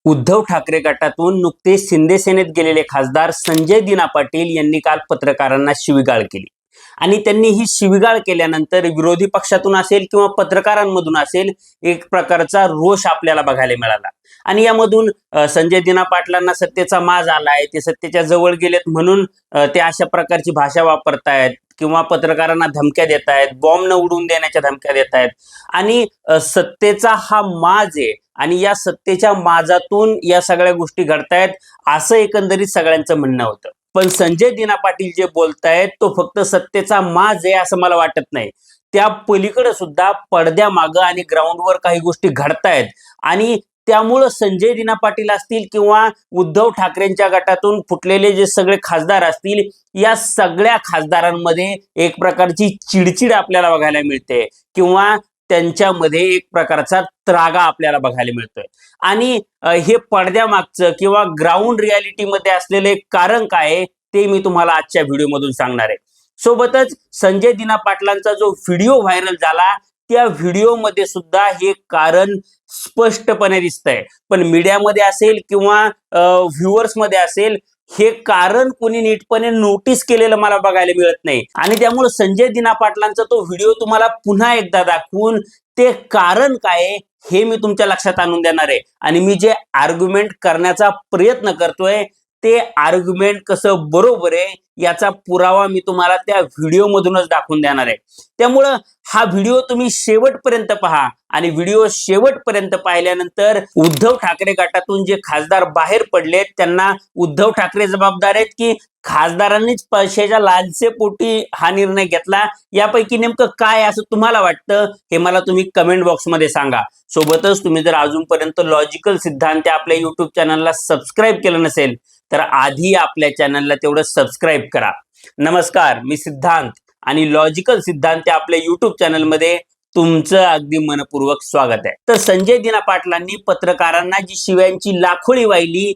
उद्धव ठाकरे गटातून नुकतेच शिंदे सेनेत गेलेले खासदार संजय दिना पाटील यांनी काल पत्रकारांना शिवीगाळ केली आणि त्यांनी ही शिवीगाळ केल्यानंतर विरोधी पक्षातून असेल किंवा पत्रकारांमधून असेल एक प्रकारचा रोष आपल्याला बघायला मिळाला आणि यामधून संजय दिना पाटलांना सत्तेचा माज आलाय, ते सत्तेच्या जवळ गेलेत म्हणून ते अशा प्रकारची भाषा वापरतायत किंवा पत्रकारांना धमक्या देत आहेत, बॉम्ब न उडवून देण्याच्या धमक्या देत आहेत आणि सत्तेचा हा माज आहे आणि या सत्तेच्या माजातून या सगळ्या गोष्टी घडतायत असं एकंदरीत सगळ्यांचं म्हणणं होतं. पण संजय दिना पाटील जे बोलतायत तो फक्त सत्तेचा माज आहे असं मला वाटत नाही. त्या पलीकडे सुद्धा पडद्यामागं आणि ग्राउंडवर काही गोष्टी घडतायत आणि त्यामुळं संजय दिना पाटील असतील किंवा उद्धव ठाकरेंच्या गटातून फुटलेले जे सगळे खासदार असतील, या सगळ्या खासदारांमध्ये एक प्रकारची चिडचिड आपल्याला बघायला मिळते किंवा त्यांच्यामध्ये एक प्रकारचा त्रागा आपल्याला बघायला मिळतोय. आणि हे पडद्यामागचं किंवा ग्राउंड रियालिटीमध्ये असलेले कारण काय आहे ते मी तुम्हाला आजच्या व्हिडिओमधून सांगणार आहे. सोबतच संजय दिना पाटलांचा जो व्हिडिओ व्हायरल झाला त्या व्हिडिओमध्ये सुद्धा हे कारण स्पष्टपणे दिसतंय. पण मीडियामध्ये असेल किंवा व्ह्युअर्समध्ये असेल हे कारण कोणी नीटपणे नोटीस केलेलं मला बघायला मिळत नाही आणि त्यामुळे संजय दिना पाटलांचा तो व्हिडिओ तुम्हाला पुन्हा एकदा दाखवून ते कारण काय हे मी तुमच्या लक्षात आणून देणार आहे आणि मी जे आर्ग्युमेंट करण्याचा प्रयत्न करतोय ते आर्ग्युमेंट कसं बरोबर आहे याचा पुरावा मी तुम्हाला त्या व्हिडिओ मधूनच दाखवून देणार आहे. त्यामुळं हा व्हिडिओ तुम्ही शेवटपर्यंत पहा आणि व्हिडिओ शेवटपर्यंत पाहिल्यानंतर उद्धव ठाकरे गटातून जे खासदार बाहेर पडलेत त्यांना उद्धव ठाकरे जबाबदार आहेत की खासदारांनीच पैशाच्या लालसेपोटी हा निर्णय घेतला, यापैकी नेमकं काय असं तुम्हाला वाटतं हे मला तुम्ही कमेंट बॉक्समध्ये सांगा. सोबतच तुम्ही जर अजूनपर्यंत लॉजिकल सिद्धांत आपल्या युट्यूब चॅनलला सबस्क्राईब केलं नसेल तर आधी आपल्या चॅनलला तेवढं सबस्क्राईब करा. नमस्कार, मी सिद्धांत आणि लॉजिकल सिद्धांत आपल्या युट्यूब चॅनलमध्ये तुमचं अगदी मनपूर्वक स्वागत आहे. तर संजय दिना पाटलांनी पत्रकारांना जी शिव्यांची लाखोळी वाहिली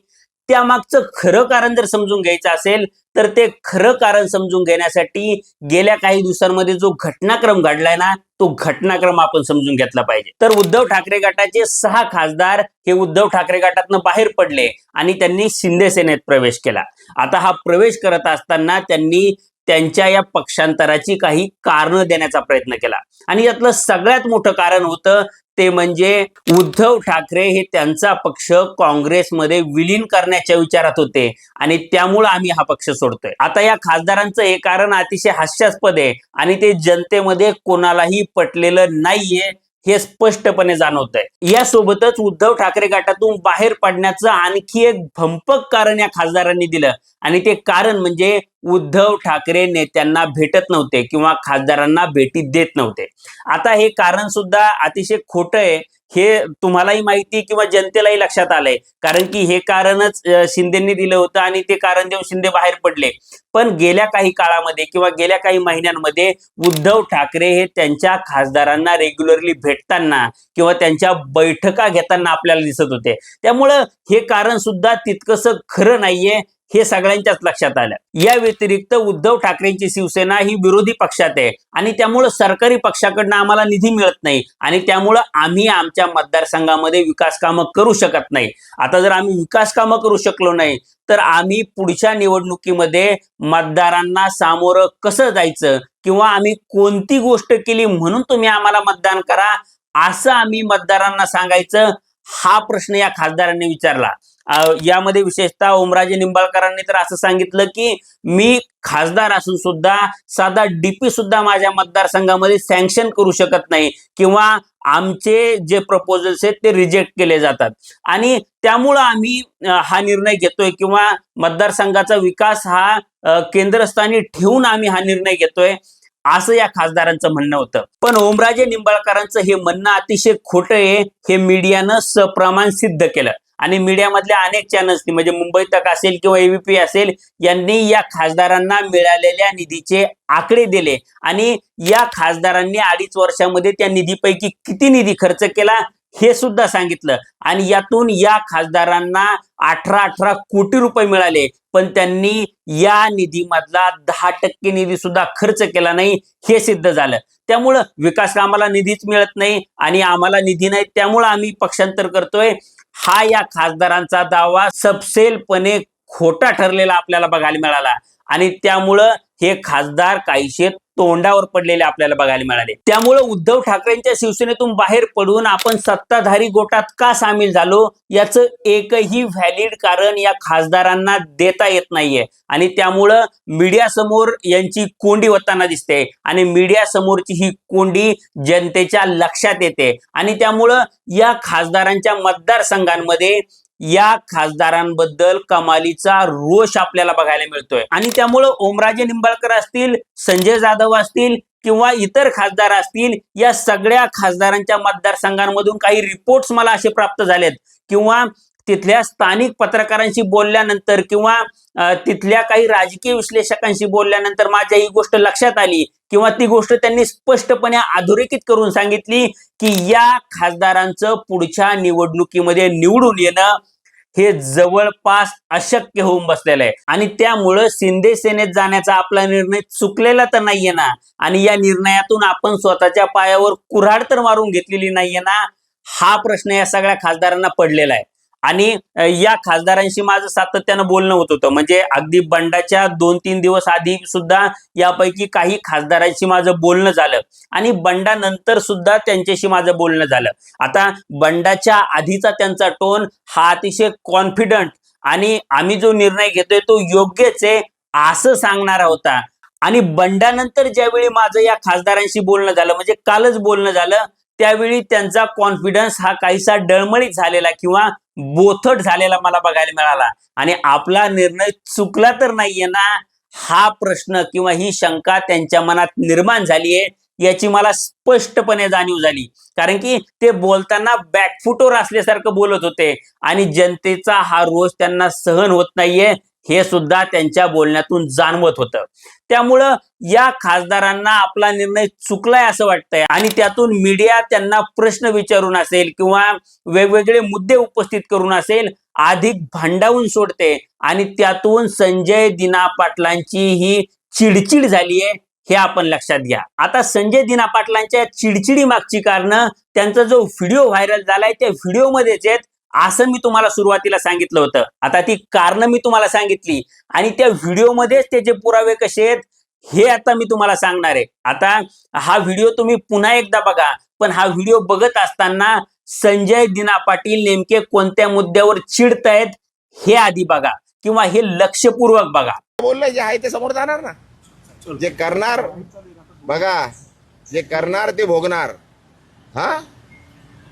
त्यामागचं खरं कारण जर समजून घ्यायचं असेल तर ते खरं कारण समजून घेण्यासाठी गेल्या काही दिवसांमध्ये जो घटनाक्रम घडलाय ना तो घटनाक्रम आपण समजून घेतला पाहिजे. तर उद्धव ठाकरे गटाचे 6 खासदार हे उद्धव ठाकरे गटातनं बाहेर पडले आणि त्यांनी शिंदे सेनेत प्रवेश केला. आता हा प्रवेश करत असताना त्यांनी त्यांच्या या पक्षांतराची काही कारणं देण्याचा प्रयत्न केला आणि यातलं सगळ्यात मोठं कारण होतं ते म्हणजे उद्धव ठाकरे हे त्यांचा पक्ष काँग्रेसमध्ये विलीन करण्याच्या विचारात होते आणि त्यामुळे आम्ही हा पक्ष सोडतोय. आता या खासदारांचं हे कारण अतिशय हास्यास्पद आहे आणि ते जनतेमध्ये कोणालाही पटलेलं नाहीये हे स्पष्टपणे जाणवतंय. यासोबतच उद्धव ठाकरे गटातून बाहेर पडण्याचं आणखी एक भंपक कारण या खासदारांनी दिलं आणि ते कारण म्हणजे उद्धव ठाकरे नेत्यांना भेटत नव्हते किंवा खासदारांना भेटी देत नव्हते. आता हे कारण सुद्धा अतिशय खोटं आहे हे तुम्हालाही माहिती किंवा जनतेलाही लक्षात आलंय, कारण की हे कारणच शिंदेंनी दिलं होतं आणि ते कारण देऊन शिंदे बाहेर पडले. पण गेल्या काही काळामध्ये किंवा गेल्या काही महिन्यांमध्ये उद्धव ठाकरे हे त्यांच्या खासदारांना रेग्युलरली भेटताना किंवा त्यांच्या बैठका घेताना आपल्याला दिसत होते. त्यामुळं हे कारण सुद्धा तितकंसं खरं नाहीये हे सगळ्यांच्याच लक्षात आलं. या व्यतिरिक्त उद्धव ठाकरेंची शिवसेना ही विरोधी पक्षात आहे आणि त्यामुळं सरकारी पक्षाकडनं आम्हाला निधी मिळत नाही आणि त्यामुळं आम्ही आमच्या मतदारसंघामध्ये विकास कामं करू शकत नाही. आता जर आम्ही विकास कामं करू शकलो नाही तर आम्ही पुढच्या निवडणुकीमध्ये मतदारांना सामोरं कसं जायचं किंवा आम्ही कोणती गोष्ट केली म्हणून तुम्ही आम्हाला मतदान करा असं आम्ही मतदारांना सांगायचं, हा प्रश्न या खासदारांनी विचारला. यामध्ये विशेषतः ओमराजे निंबाळकरांनी तर असं सांगितलं की मी खासदार असून सुद्धा साधा डीपी सुद्धा माझ्या मतदारसंघामध्ये सँक्शन करू शकत नाही किंवा आमचे जे प्रपोजल्स आहेत ते रिजेक्ट केले जातात आणि त्यामुळं आम्ही हा निर्णय घेतोय किंवा मतदारसंघाचा विकास हा केंद्रस्थानी ठेवून आम्ही हा निर्णय घेतोय असं या खासदारांचं म्हणणं होतं. पण ओमराजे निंबाळकरांचं हे म्हणणं अतिशय खोटं आहे हे मीडियानं सप्रमाण सिद्ध केलं आणि मीडियामधल्या अनेक चॅनल्सनी म्हणजे मुंबई तक असेल किंवा एबीपी असेल यांनी या खासदारांना मिळालेल्या निधीचे आकडे दिले आणि या खासदारांनी 2.5 वर्षामध्ये त्या निधीपैकी किती निधी खर्च केला हे सुद्धा सांगितलं आणि यातून या खासदारांना 18 कोटी रुपये मिळाले, पण त्यांनी या निधीमधला 10% निधी सुद्धा खर्च केला नाही हे सिद्ध झालं. त्यामुळं विकास कामाला निधीच मिळत नाही आणि आम्हाला निधी नाही त्यामुळे आम्ही पक्षांतर करतोय हा या खासदारांचा दावा सपशेलपणे खोटा ठरलेला आपल्याला बघायला मिळाला आणि त्यामुळं हे खासदार काहीशे तोंडावर पडलेले आपल्याला बघायला मिळाले. त्यामुळे उद्धव ठाकरेंच्या शिवसेनेतून बाहेर पडून आपण सत्ताधारी गोटात का सामील झालो याचं एकही व्हॅलिड कारण या खासदारांना देता येत नाहीये आणि त्यामुळं मीडिया समोर यांची कोंडी होताना दिसते आणि मीडिया समोरची ही कोंडी जनतेच्या लक्षात येते आणि त्यामुळं या खासदारांच्या मतदारसंघांमध्ये या खासदारांबद्दल कमालीचा रोष आपल्याला बघायला मिळतोय आणि त्यामुळं ओमराजे निंबाळकर असतील, संजय जाधव असतील किंवा इतर खासदार असतील, या सगळ्या खासदारांच्या मतदारसंघांमधून काही रिपोर्ट्स मला असे प्राप्त झालेत किंवा तिथल्या स्थानिक पत्रकारांशी बोलल्यानंतर किंवा तिथल्या काही राजकीय विश्लेषकांशी बोलल्यानंतर माझ्या ही गोष्ट लक्षात आली किंवा ती गोष्ट त्यांनी स्पष्टपणे अधोरेखित करून सांगितली की या खासदारांचं पुढच्या निवडणुकीमध्ये निवडून येणं हे जवळपास अशक्य होऊन बसलेलं आहे आणि त्यामुळं शिंदे सेनेत जाण्याचा आपला निर्णय चुकलेला तर नाहीये ना आणि या निर्णयातून आपण स्वतःच्या पायावर कुऱ्हाड तर मारून घेतलेली नाहीये ना, हा प्रश्न या सगळ्या खासदारांना पडलेला आहे. आणि या खासदारांशी माझं सातत्यानं बोलणं होत होतं, म्हणजे अगदी बंडाच्या 2-3 दिवस आधी सुद्धा यापैकी काही खासदारांशी माझं बोलणं झालं आणि बंडानंतर सुद्धा त्यांच्याशी माझं बोलणं झालं. आता बंडाच्या आधीचा त्यांचा टोन हा अतिशय कॉन्फिडंट आणि आम्ही जो निर्णय घेतोय तो योग्यच आहे असं सांगणारा होता आणि बंडानंतर ज्यावेळी माझं या खासदारांशी बोलणं झालं, म्हणजे कालच बोलणं झालं, त्यावेळी त्यांचा कॉन्फिडन्स हा काहीसा डळमळीत झालेला किंवा बोथट झालेला मला बघायला मिळाला आणि आपला निर्णय चुकला तर नाहीये ना, हा प्रश्न किंवा ही शंका त्यांच्या मनात निर्माण झालीये याची मला स्पष्टपणे जाणीव झाली. कारण की ते बोलताना बॅकफुटवर असल्यासारखं बोलत होते आणि जनतेचा हा रोष त्यांना सहन होत नाहीये हे सुद्धा त्यांच्या बोलण्यातून जाणवत होतं. त्यामुळं या खासदारांना आपला निर्णय चुकलाय असं वाटतंय आणि त्यातून मीडिया त्यांना प्रश्न विचारून असेल किंवा वेगवेगळे मुद्दे उपस्थित करून असेल अधिक भांडावून सोडते आणि त्यातून संजय दिना पाटलांची ही चिडचिड झालीये हे आपण लक्षात घ्या. आता संजय दिना पाटलांच्या चिडचिडी मागची कारणं त्यांचा जो व्हिडिओ व्हायरल झालाय त्या व्हिडिओमध्येच आहेत असं मी तुम्हाला सुरुवातीला सांगितलं होतं. आता ती कारणं मी तुम्हाला सांगितली आणि त्या व्हिडिओमध्येच त्याचे पुरावे कसे आहेत हे आता मी तुम्हाला सांगणार आहे. आता हा व्हिडिओ तुम्ही पुन्हा एकदा बघा, पण हा व्हिडिओ बघत असताना संजय दिना पाटील नेमके कोणत्या मुद्द्यावर चिडतायत हे आधी बघा किंवा हे लक्षपूर्वक बघा. बोललं जे आहे ते समोर जाणार ना, जे करणार बघा, जे करणार ते भोगणार. हा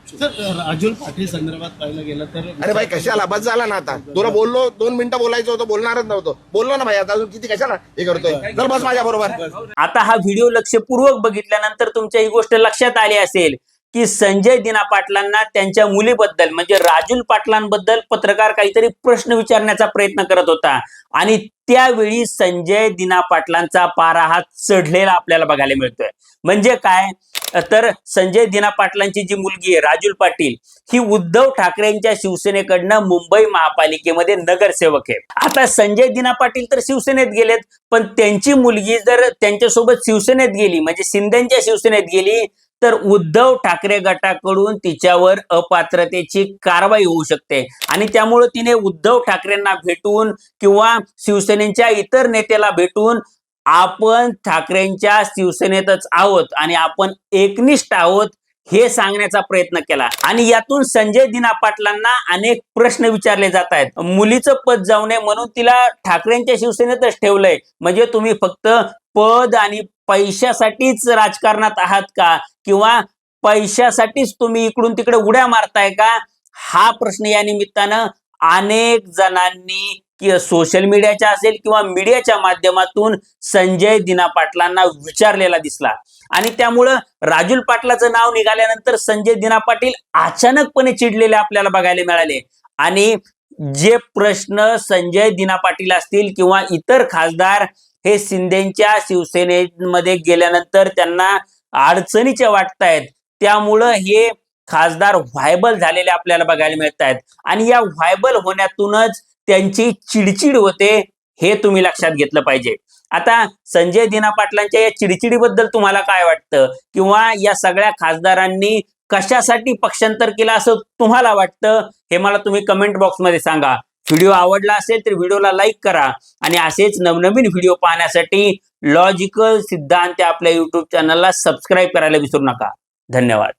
सर, राजुल पाटील संदर्भात पाहिलं गेलं तर अरे भाई कशाला बस झाला ना, आता तुला बोललो 2 मिनिटं बोलायचं होतं, बोलणारच नव्हतं, बोललो ना भाई, आता अजून किती कशाला हे करतोय, चल बस माझ्या बरोबर. आता हा व्हिडिओ लक्षपूर्वक बघितल्यानंतर तुमच्या ही गोष्ट लक्षात आली असेल की संजय दिना पाटलांना त्यांच्या मुलीबद्दल म्हणजे राजुल पाटलांबद्दल पत्रकार काहीतरी प्रश्न विचारण्याचा प्रयत्न करत होता आणि त्यावेळी संजय दिना पाटलांचा पारा हा चढलेला आपल्याला बघायला मिळतोय. म्हणजे काय तर संजय दिना पाटलांची जी मुलगी आहे राजुल पाटील ही उद्धव ठाकरेंच्या शिवसेनेकडनं मुंबई महापालिकेमध्ये नगरसेवक आहे. आता संजय दिना पाटील तर शिवसेनेत गेलेत, पण त्यांची मुलगी जर त्यांच्यासोबत शिवसेनेत गेली म्हणजे शिंदेच्या शिवसेनेत गेली तर उद्धव ठाकरे गटाकडून तिच्यावर अपात्रतेची कारवाई होऊ शकते आणि त्यामुळे तिने उद्धव ठाकरेंना भेटून किंवा शिवसेनेच्या इतर नेत्याला भेटून आपण ठाकरेंच्या शिवसेनेतच आहोत आणि आपण एकनिष्ठ आहोत हे सांगण्याचा प्रयत्न केला आणि यातून संजय दिना पाटलांना अनेक प्रश्न विचारले जात आहेत. मुलीचं पद जाऊ नये म्हणून तिला ठाकरेंच्या शिवसेनेतच ठेवलंय, म्हणजे तुम्ही फक्त पद आणि पैशासाठीच राजकारणात आहात का किंवा पैशासाठीच तुम्ही इकडून तिकडे उड्या मारताय का, हा प्रश्न या निमित्तानं अनेक जणांनी सोशल मीडियाच्या असेल किंवा मीडियाच्या माध्यमातून संजय दिना पाटलांना विचारलेला दिसला आणि त्यामुळं राजुल पाटलाचं नाव निघाल्यानंतर संजय दिना पाटील अचानकपणे चिडलेले आपल्याला बघायला मिळाले आणि जे प्रश्न संजय दिना पाटील असतील किंवा इतर खासदार हे शिंदेच्या शिवसेनेमध्ये गेल्यानंतर त्यांना अडचणीचे वाटतायत त्यामुळं हे खासदार व्हायबल झालेले आपल्याला बघायला मिळत आहेत आणि या व्हायबल होण्यातूनच त्यांची चिडचिड होते हे तुम्ही लक्षात घेतलं पाहिजे. आता संजय दिना पाटलांच्या या चिडचिडीबद्दल तुम्हाला काय वाटतं किंवा या सगळ्या खासदारांनी कशासाठी पक्षांतर केलं असं तुम्हाला वाटतं हे मला तुम्ही कमेंट बॉक्समध्ये सांगा. व्हिडिओ आवडला असेल तर व्हिडिओला लाईक करा आणि असेच नवनवीन व्हिडिओ पाहण्यासाठी लॉजिकल सिद्धांत आपल्या YouTube चॅनलला सबस्क्राईब करायला विसरू नका. धन्यवाद.